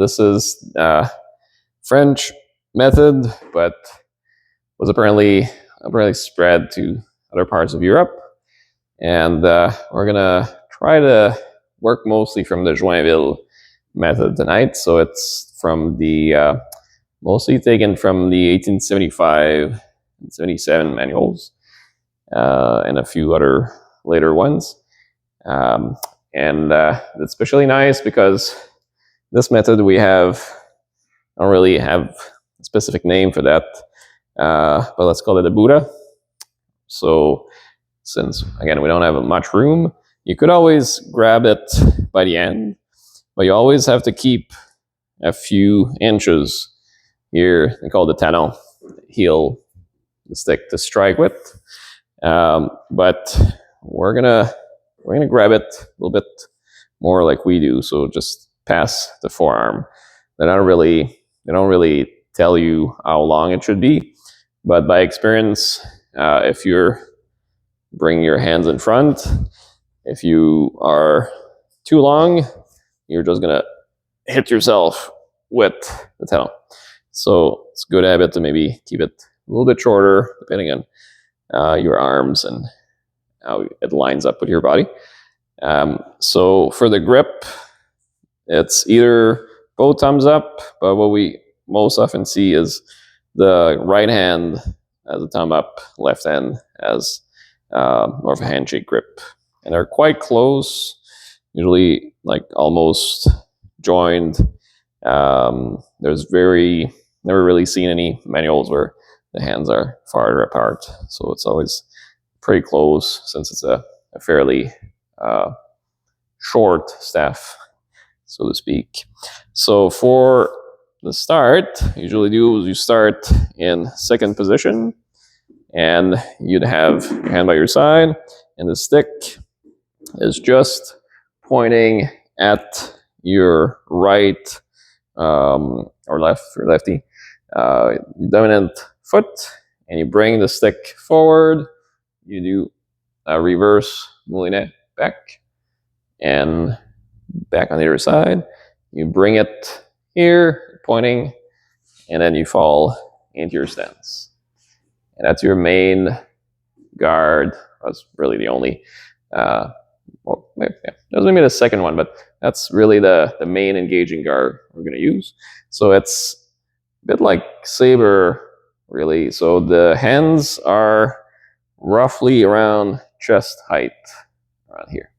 This is French method, but was apparently spread to other parts of Europe. And we're gonna try to work mostly from the Joinville method tonight. So it's from the mostly taken from the 1875 and 77 manuals and a few other later ones. And it's especially nice because this method we have, I don't really have a specific name for that, but let's call it a Buddha. So since, again, we don't have much room, you could always grab it by the end, but you always have to keep a few inches here. They call it the talon, heel, the stick to strike with. But we're gonna grab it a little bit more like we do. So just past the forearm. They don't really tell you how long it should be, but by experience, if you're bringing your hands in front, if you are too long, you're just gonna hit yourself with the talon. So it's a good habit to maybe keep it a little bit shorter, depending on your arms and how it lines up with your body. So for the grip, it's either both thumbs up, but what we most often see is the right hand has a thumb up, left hand has more of a handshake grip. And they're quite close, usually like almost joined. There's never really seen any manuals where the hands are farther apart. So it's always pretty close since it's a fairly short staff, so to speak. So for the start, usually you start in second position, and you'd have your hand by your side, and the stick is just pointing at your right or left, or lefty, dominant foot, and you bring the stick forward. You do a reverse moulinet back and back on the other side. You bring it here, pointing, and then you fall into your stance. And that's your main guard. That's really the only, there's maybe the second one, but that's really the main engaging guard we're going to use. So it's a bit like saber, really. So the hands are roughly around chest height, around here.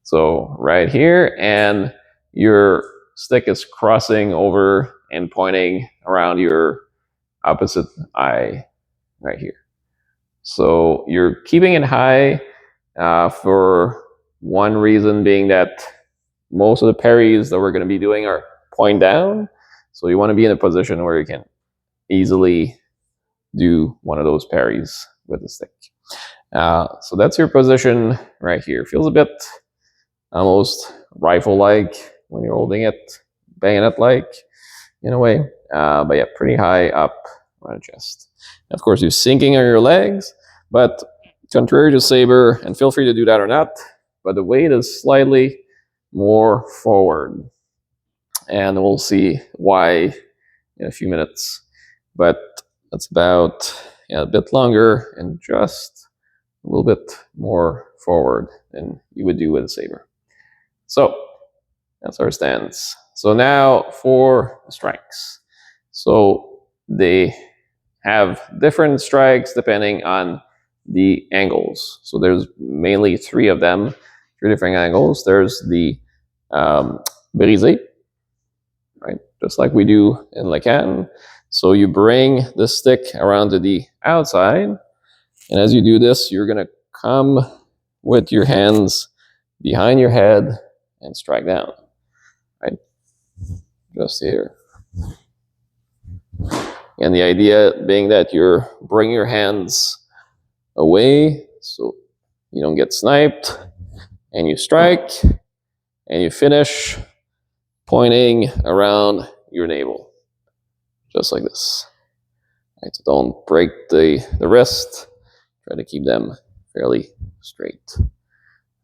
So right here, and your stick is crossing over and pointing around your opposite eye right here. So you're keeping it high for one reason being that most of the parries that we're going to be doing are point down. So you want to be in a position where you can easily do one of those parries with the stick. So that's your position right here. Feels a bit almost rifle-like when you're holding it, bayonet-like in a way. But yeah, pretty high up on the chest. Of course, you're sinking on your legs, but contrary to saber, and feel free to do that or not, but the weight is slightly more forward. And we'll see why in a few minutes. But that's about a bit longer and just a little bit more forward than you would do with a saber. So that's our stance. So now for the strikes. So they have different strikes depending on the angles. So there's mainly three of them, three different angles. There's the brisé, right? Just like we do in La Canne. So you bring the stick around to the outside, and as you do this, you're gonna come with your hands behind your head and strike down, right? Just here. And the idea being that you're bringing your hands away so you don't get sniped, and you strike, and you finish pointing around your navel, just like this. Right, so don't break the wrist. Try to keep them fairly straight.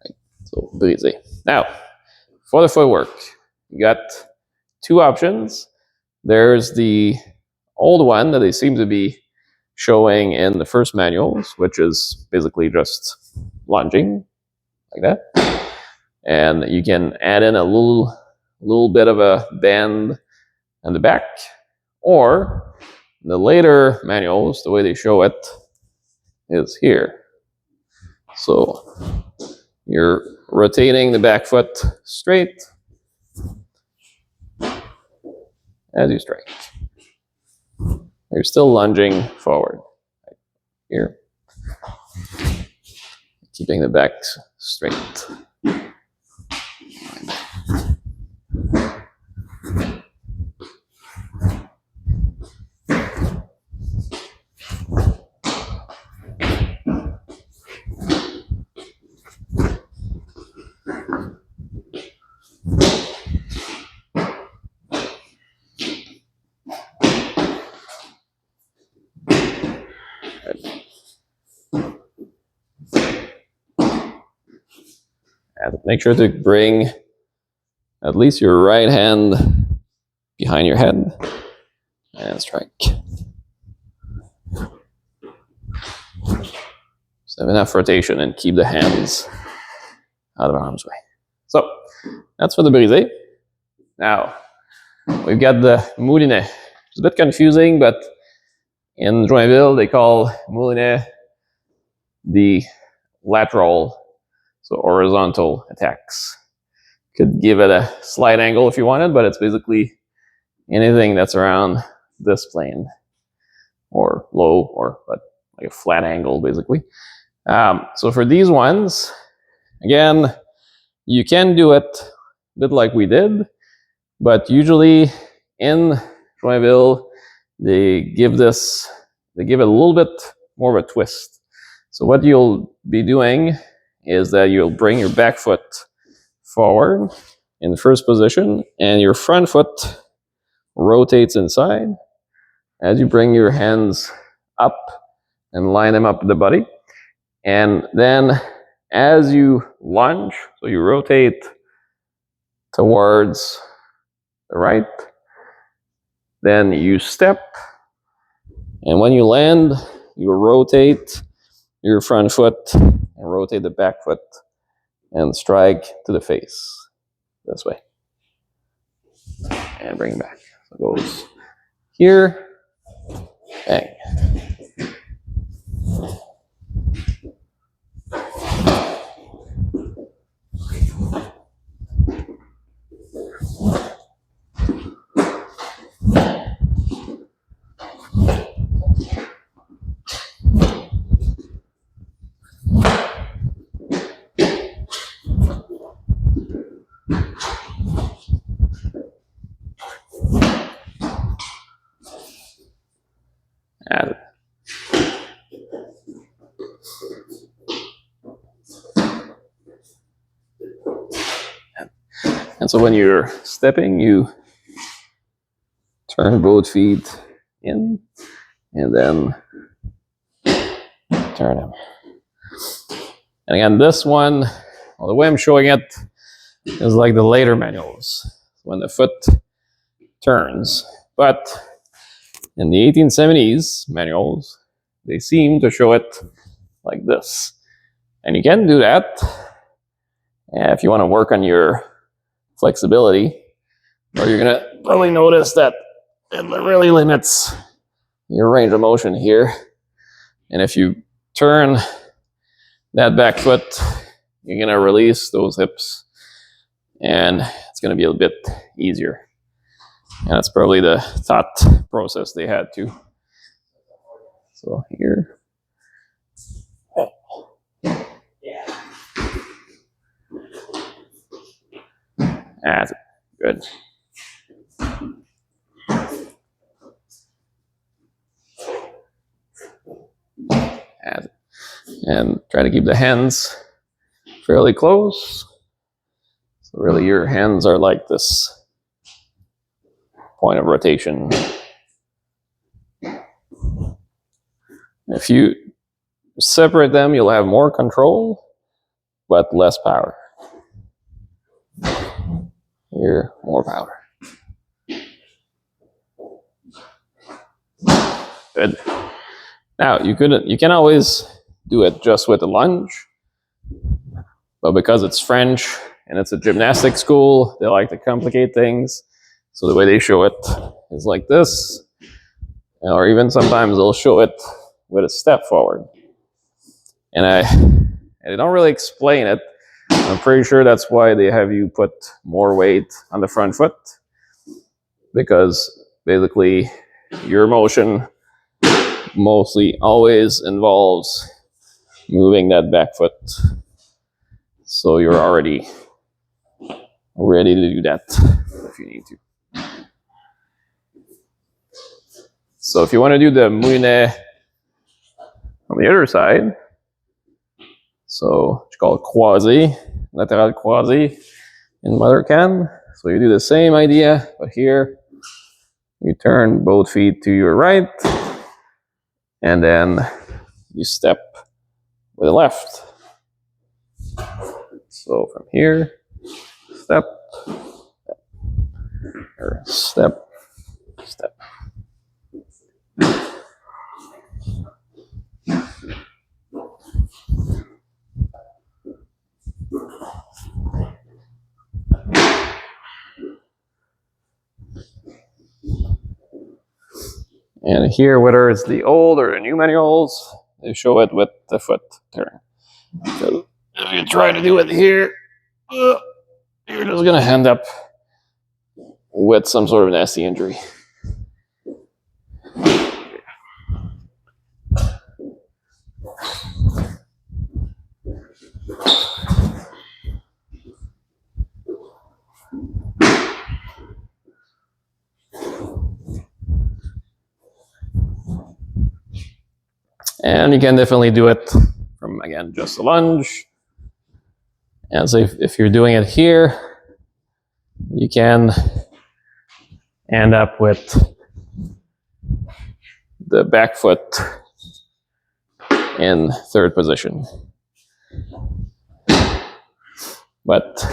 Right. So brisé. Now, for the footwork, you got two options. There's the old one that they seem to be showing in the first manuals, which is basically just lunging like that. And you can add in a little bit of a bend in the back, or the later manuals, the way they show it is here. So you're rotating the back foot straight as you strike. You're still lunging forward here, keeping the back straight. And make sure to bring at least your right hand behind your head and strike. So have enough rotation and keep the hands out of harm's way. So that's for the brisé. Now we've got the moulinet. It's a bit confusing, but in Joinville they call moulinet the lateral, so horizontal attacks. Could give it a slight angle if you wanted, but it's basically anything that's around this plane, or low, or but like a flat angle basically. So for these ones, again, you can do it a bit like we did, but usually in Joinville they give it a little bit more of a twist. So what you'll be doing is that you'll bring your back foot forward in the first position, and your front foot rotates inside as you bring your hands up and line them up with the body. And then as you lunge, so you rotate towards the right, then you step, and when you land, you rotate your front foot and rotate the back foot and strike to the face this way. And bring it back. So it goes here, bang. And so when you're stepping, you turn both feet in and then turn them. And again, this one, well, the way I'm showing it is like the later manuals, when the foot turns. But in the 1870s manuals, they seem to show it like this. And you can do that if you want to work on your flexibility, or you're going to probably notice that it really limits your range of motion here. And if you turn that back foot, you're going to release those hips, and it's going to be a bit easier. And that's probably the thought process they had too. So here. That's good. And try to keep the hands fairly close. So really your hands are like this point of rotation. If you separate them, you'll have more control, but less power. Here, more power. Good. Now you can always do it just with a lunge, but because it's French and it's a gymnastic school, they like to complicate things. So the way they show it is like this, or even sometimes they'll show it with a step forward. And they don't really explain it. I'm pretty sure that's why they have you put more weight on the front foot, because basically your motion mostly always involves moving that back foot. So you're already ready to do that if you need to. So if you want to do the moulinet on the other side, so it's called croisé, latéral croisé in mother can. So you do the same idea, but here you turn both feet to your right, and then you step with the left. So from here, step, or step, step. And here, whether it's the old or the new manuals, they show it with the foot turn. So if you try to do it here, you're just going to end up with some sort of nasty injury. And you can definitely do it from, again, just a lunge. And so if you're doing it here, you can end up with the back foot in third position. But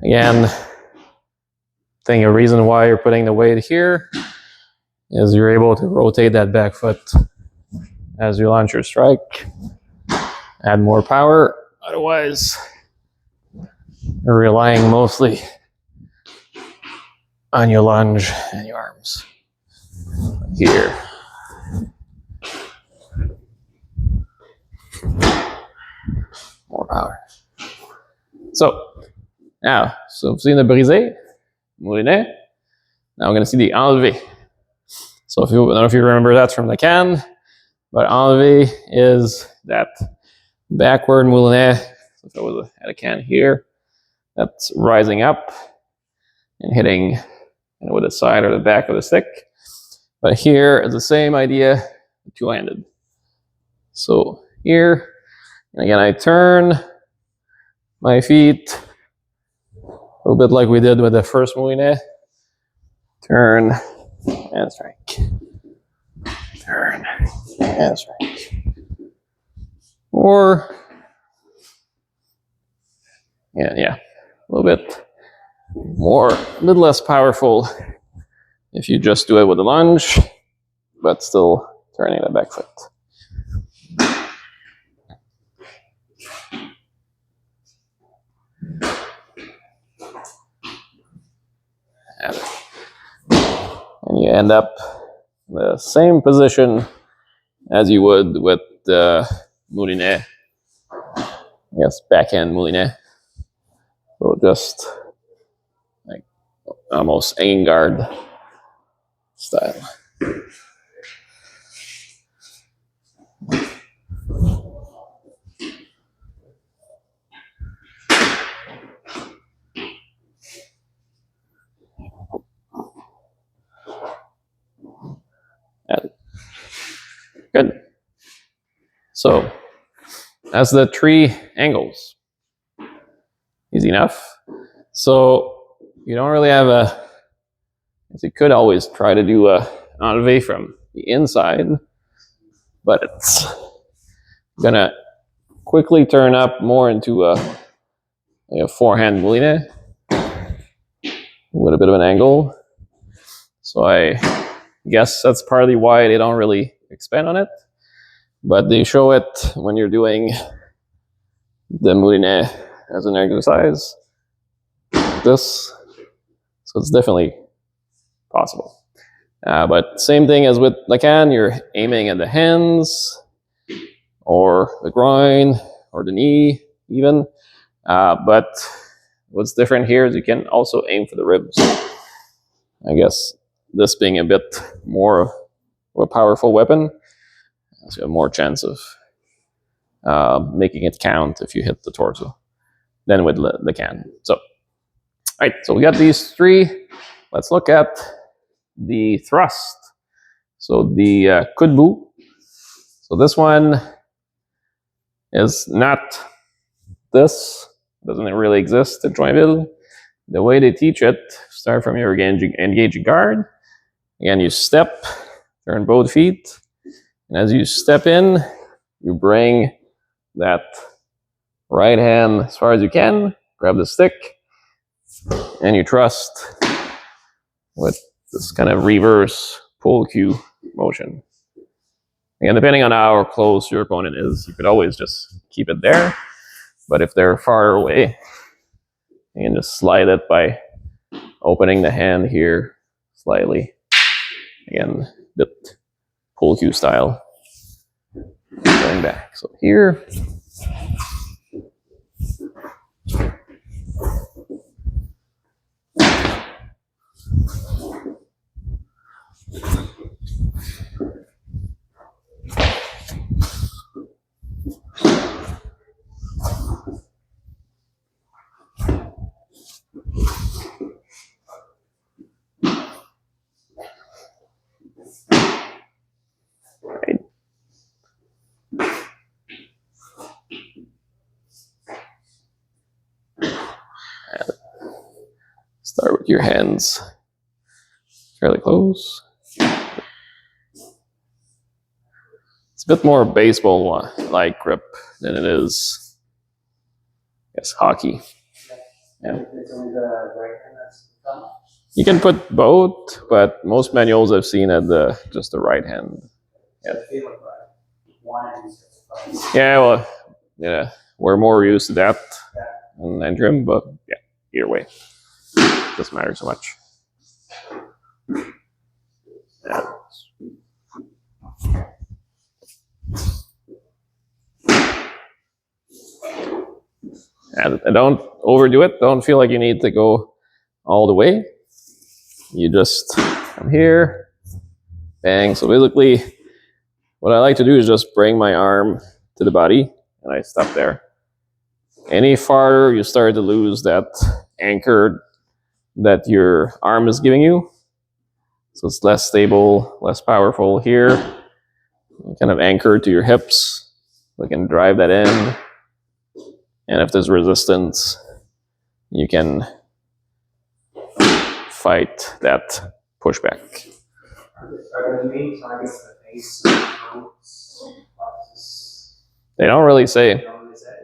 again, I think a reason why you're putting the weight here is you're able to rotate that back foot as you launch your strike, add more power. Otherwise, you're relying mostly on your lunge and your arms. Here. More power. So, now, so we've seen the brisé, moulinet. Now we're going to see the enlevé. So I don't know if you remember that from the can, but enlevé is that backward moulinet. So if I was at a can here, that's rising up and hitting with the side or the back of the stick. But here is the same idea, two-handed. So here, and again, I turn my feet a little bit like we did with the first moulinet. Turn and strike. Turn and strike. Or, yeah, a little bit more, a bit less powerful if you just do it with a lunge, but still turning the back foot. And you end up in the same position as you would with the moulinet. Yes, backhand moulinet. So just like almost hanging guard style. Good. So that's the 3 angles. Easy enough. So you don't really have you could always try to do a enlevé from the inside, but it's gonna quickly turn up more into a forehand moulinet. with a bit of an angle. So I guess that's partly why they don't really expand on it. But they show it when you're doing the moulinet as an exercise. This. So it's definitely possible. But same thing as with Lacan, you're aiming at the hands or the groin or the knee even. But what's different here is you can also aim for the ribs. I guess this being a bit more of a powerful weapon, so you have more chance of making it count if you hit the torso than with Lacan. So, all right, so we got these three. Let's look at the thrust. So the coup de bout. So this one is not this. Doesn't really exist in Joinville. The way they teach it, start from your engaging guard. Again, you step, turn both feet. And as you step in, you bring that right hand as far as you can, grab the stick, and you thrust with this kind of reverse pull cue motion. Again, depending on how close your opponent is, you could always just keep it there. But if they're far away, you can just slide it by opening the hand here slightly. Again, a bit pull cue style. Going back. So here. Start with your hands fairly close. It's a bit more baseball-like grip than it is, I guess, hockey. Yeah. You can put both, but most manuals I've seen had just the right hand. Yeah. Yeah, well, yeah, we're more used to that in Andrim, but yeah, either way, doesn't matter so much. Yeah. And don't overdo it. Don't feel like you need to go all the way. You just come here, bang. So basically, what I like to do is just bring my arm to the body, and I stop there. Any farther, you start to lose that anchor that your arm is giving you. So it's less stable, less powerful here. Kind of anchored to your hips. We can drive that in. And if there's resistance, you can fight that pushback. Are the main targets the face? They don't really say.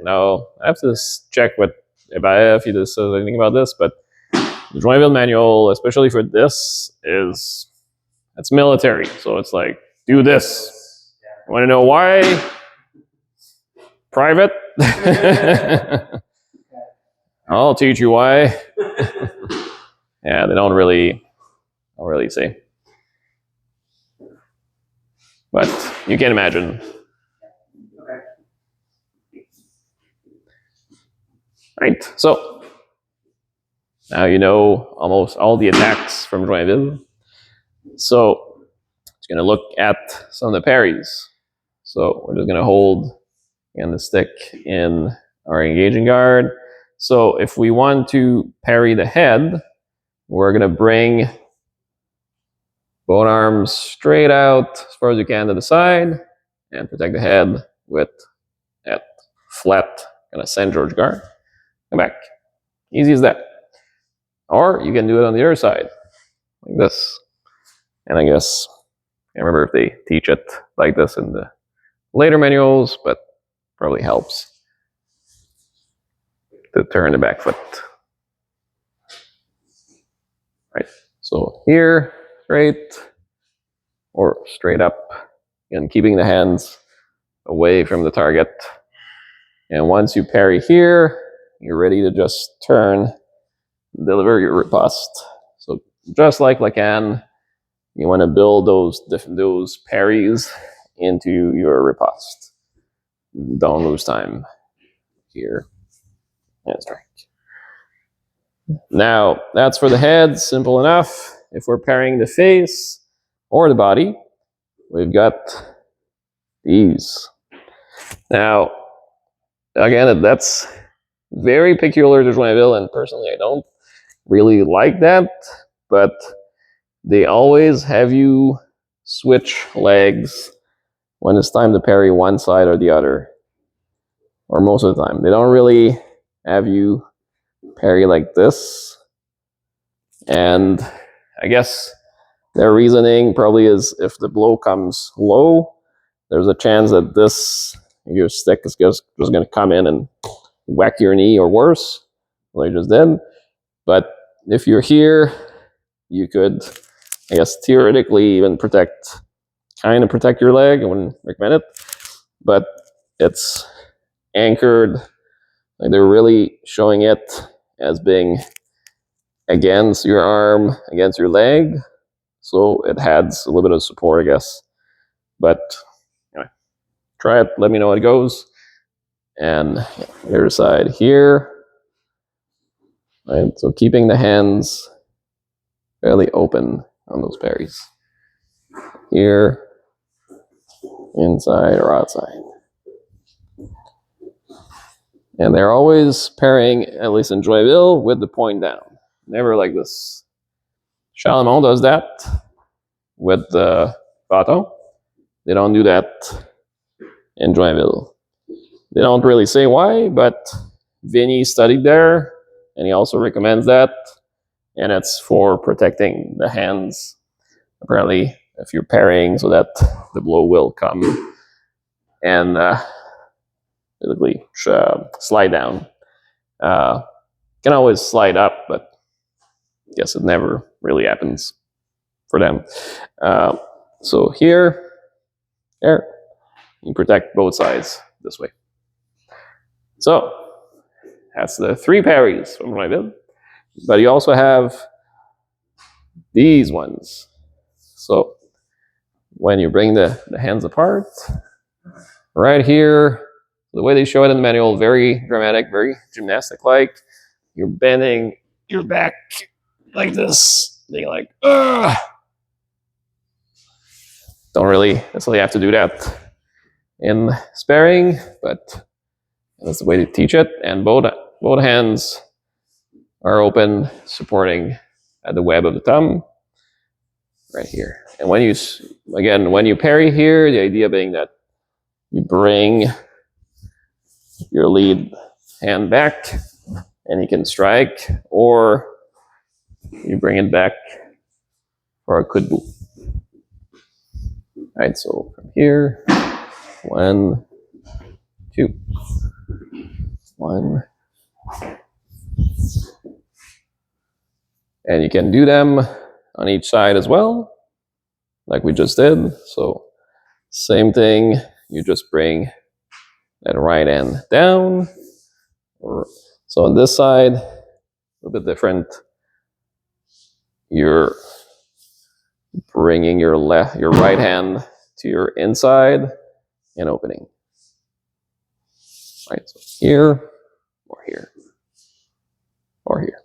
No, I have to check with BAHFF if he says anything about this, but the Joinville manual, especially for this, it's military. So it's like, do this. You want to know why? Private? I'll teach you why. Yeah, they don't really say. But you can imagine. Right, so now you know almost all the attacks from Joinville. So it's going to look at some of the parries. So we're just going to hold again the stick in our engaging guard. So if we want to parry the head, we're going to bring both arms straight out as far as you can to the side and protect the head with that flat kind of St. George guard. Come back. Easy as that. Or you can do it on the other side, like this. And I guess, I can't remember if they teach it like this in the later manuals, but probably helps to turn the back foot. Right. So here, straight or straight up, and keeping the hands away from the target. And once you parry here, you're ready to just turn, deliver your riposte. So just like Lacan, you want to build those parries into your riposte. Don't lose time here. And strike. Now, that's for the head, simple enough. If we're parrying the face or the body, we've got these. Now, again, that's very peculiar to Joinville, and personally, I don't really like that, but they always have you switch legs when it's time to parry one side or the other, or most of the time. They don't really have you parry like this, and I guess their reasoning probably is if the blow comes low, there's a chance that your stick is just going to come in and whack your knee or worse, like I just did. But if you're here, you could, I guess, theoretically even protect your leg. I wouldn't recommend it, but it's anchored. Like they're really showing it as being against your arm, against your leg. So it adds a little bit of support, I guess. But anyway, try it. Let me know how it goes. And the other side here. Right, so keeping the hands fairly open on those parries. Here, inside or outside. And they're always parrying, at least in Joinville, with the point down. Never like this. Chalamont does that with the Baton. They don't do that in Joinville. They don't really say why, but Vinny studied there, and he also recommends that. And it's for protecting the hands, apparently, if you're parrying, so that the blow will come and basically slide down. Can always slide up, but I guess it never really happens for them. So here, there, you protect both sides this way. So that's the 3 parries from Joinville. But you also have these ones. So when you bring the hands apart, right here, the way they show it in the manual, very dramatic, very gymnastic-like. You're bending your back like this. Being like, ugh. Don't really necessarily have to do that in sparring, but that's the way to teach it. And both hands are open, supporting at the web of the thumb, right here. And when you parry here, the idea being that you bring your lead hand back, and you can strike, or you bring it back for a coup de bout. All right, so from here, 1, 2, 1. And you can do them on each side as well, like we just did. So same thing, you just bring that right hand down. So on this side, a little bit different. You're bringing your right hand to your inside and opening. Right, so here, or here, or here.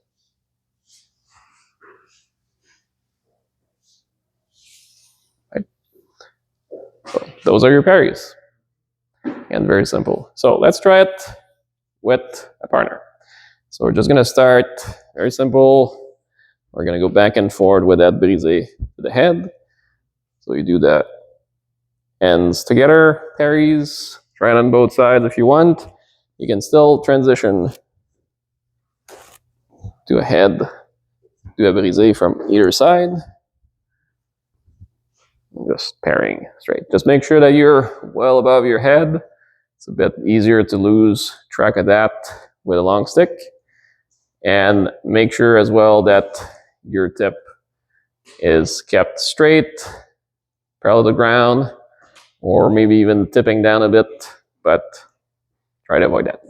Right. So those are your parries. And very simple. So let's try it with a partner. So we're just going to start very simple. We're going to go back and forward with that brisé to the head. So you do the ends together, parries. Try it on both sides if you want. You can still transition to a head, do a brisé from either side. Just parrying straight. Just make sure that you're well above your head. It's a bit easier to lose track of that with a long stick. And make sure as well that your tip is kept straight, parallel to the ground, or maybe even tipping down a bit, but try to avoid that.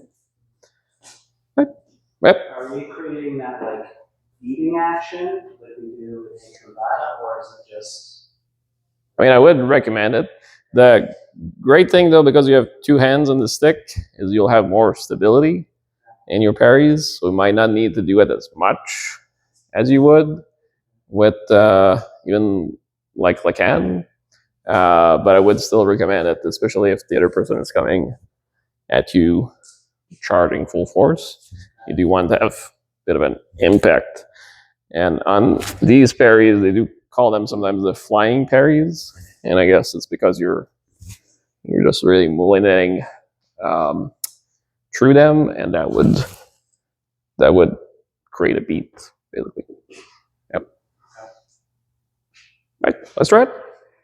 Right. Are we creating that like beating action like we do in Kavada, or is it just? I mean, I would recommend it. The great thing though, because you have two hands on the stick, is you'll have more stability in your parries, so you might not need to do it as much as you would with even like Lacan. But I would still recommend it, especially if the other person is coming at you charging full force. You do want to have a bit of an impact. And on these parries, they do call them sometimes the flying parries, and I guess it's because you're just really mullining through them, and that would create a beat, basically. Yep. Right, let's try it.